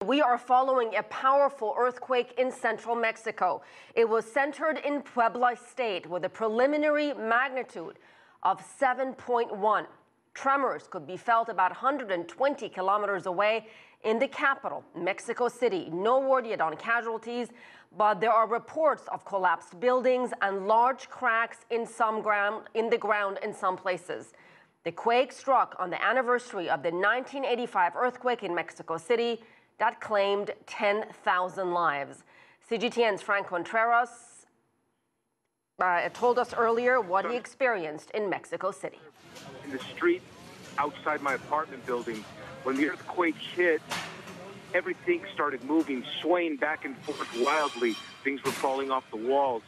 We are following a powerful earthquake in central Mexico. It was centered in Puebla State with a preliminary magnitude of 7.1. Tremors could be felt about 120 kilometers away in the capital, Mexico City. No word yet on casualties, but there are reports of collapsed buildings and large cracks in the ground in some places. The quake struck on the anniversary of the 1985 earthquake in Mexico City that claimed 10,000 lives. CGTN's Frank Contreras told us earlier what he experienced in Mexico City. In the street outside my apartment building, when the earthquake hit, everything started moving, swaying back and forth wildly. Things were falling off the walls.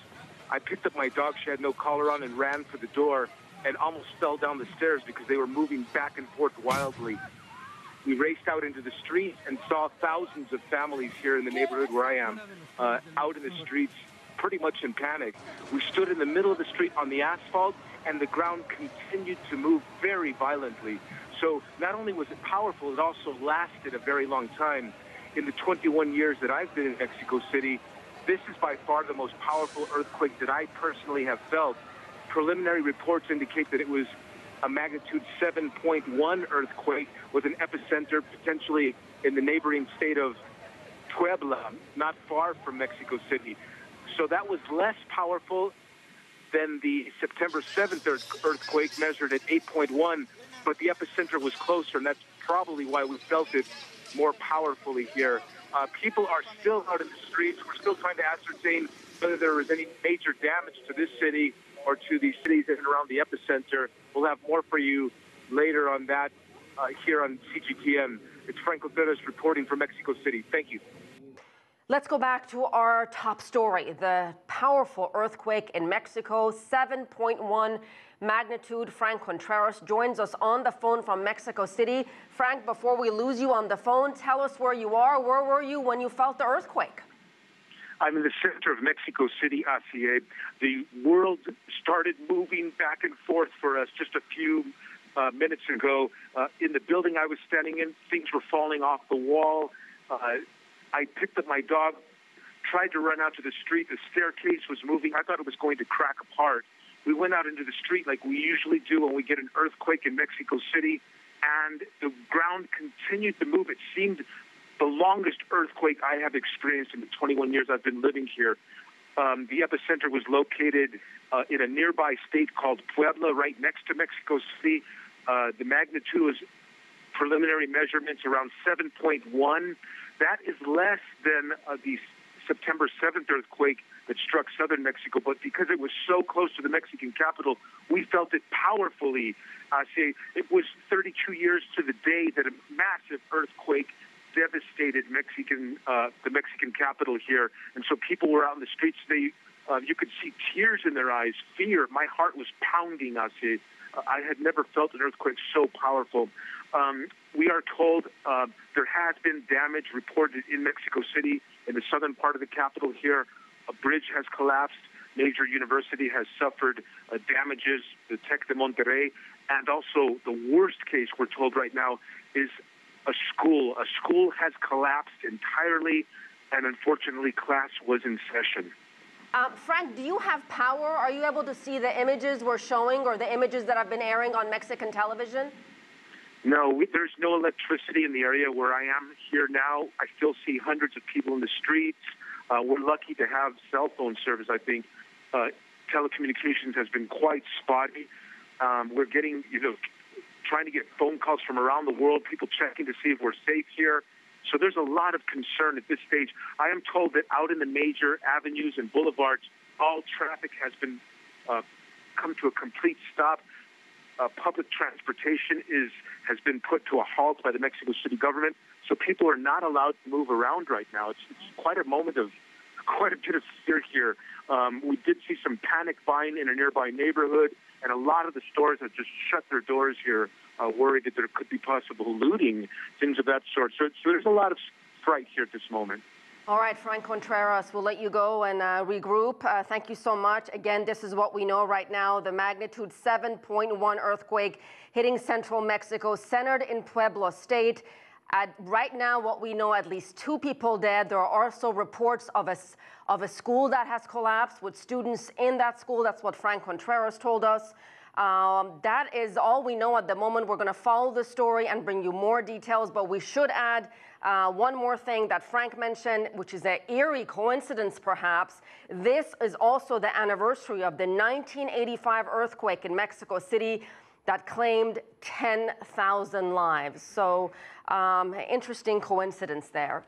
I picked up my dog, she had no collar on, and ran for the door and almost fell down the stairs because they were moving back and forth wildly. We raced out into the streets and saw thousands of families here in the neighborhood where I am, out in the streets, pretty much in panic. We stood in the middle of the street on the asphalt, and the ground continued to move very violently. So not only was it powerful, it also lasted a very long time. In the 21 years that I've been in Mexico City, this is by far the most powerful earthquake that I personally have felt. Preliminary reports indicate that it was a magnitude 7.1 earthquake with an epicenter potentially in the neighboring state of Puebla, not far from Mexico City. So that was less powerful than the September 7th earthquake measured at 8.1, but the epicenter was closer, and that's probably why we felt it more powerfully here. People are still out in the streets. We're still trying to ascertain whether there was any major damage to this city or to the cities in and around the epicenter. We'll have more for you later on that here on CGTN. It's Frank Contreras reporting from Mexico City. Thank you. Let's go back to our top story. The powerful earthquake in Mexico, 7.1 magnitude. Frank Contreras joins us on the phone from Mexico City. Frank, before we lose you on the phone, tell us where you are. Where were you when you felt the earthquake? I'm in the center of Mexico City, Asier. The world started moving back and forth for us just a few minutes ago. In the building I was standing in, things were falling off the wall. I picked up my dog, tried to run out to the street. The staircase was moving. I thought it was going to crack apart. We went out into the street like we usually do when we get an earthquake in Mexico City, and the ground continued to move. It seemed the longest earthquake I have experienced in the 21 years I've been living here. The epicenter was located in a nearby state called Puebla, right next to Mexico City. The magnitude was preliminary measurements around 7.1. That is less than the September 7th earthquake that struck southern Mexico, but because it was so close to the Mexican capital, we felt it powerfully. It was 32 years to the day that a massive earthquake devastated the Mexican capital here, and so people were out in the streets. You could see tears in their eyes, fear. My heart was pounding. I had never felt an earthquake so powerful. We are told there has been damage reported in Mexico City, in the southern part of the capital here. A bridge has collapsed. Major university has suffered damages, the Tec de Monterrey, and also the worst case we're told right now is a school. A school has collapsed entirely, and unfortunately class was in session. Frank, do you have power? Are you able to see the images we're showing or the images that have been airing on Mexican television? No, there's no electricity in the area where I am here now. I still see hundreds of people in the streets. We're lucky to have cell phone service, I think. Telecommunications has been quite spotty. We're getting, trying to get phone calls from around the world, people checking to see if we're safe here. So there's a lot of concern at this stage. I am told that out in the major avenues and boulevards, all traffic has been come to a complete stop. Public transportation has been put to a halt by the Mexico City government, so people are not allowed to move around right now. It's quite a moment of quite a bit of fear here. We did see some panic buying in a nearby neighborhood, and a lot of the stores have just shut their doors here, worried that there could be possible looting, things of that sort. So there's a lot of fright here at this moment. All right, Frank Contreras, we'll let you go and regroup. Thank you so much. Again, this is what we know right now. The magnitude 7.1 earthquake hitting central Mexico, centered in Puebla State. Right now, what we know, at least 2 people dead. There are also reports of a school that has collapsed with students in that school. That's what Frank Contreras told us. That is all we know at the moment. We're going to follow the story and bring you more details, but we should add one more thing that Frank mentioned, which is an eerie coincidence perhaps. This is also the anniversary of the 1985 earthquake in Mexico City that claimed 10,000 lives. So interesting coincidence there.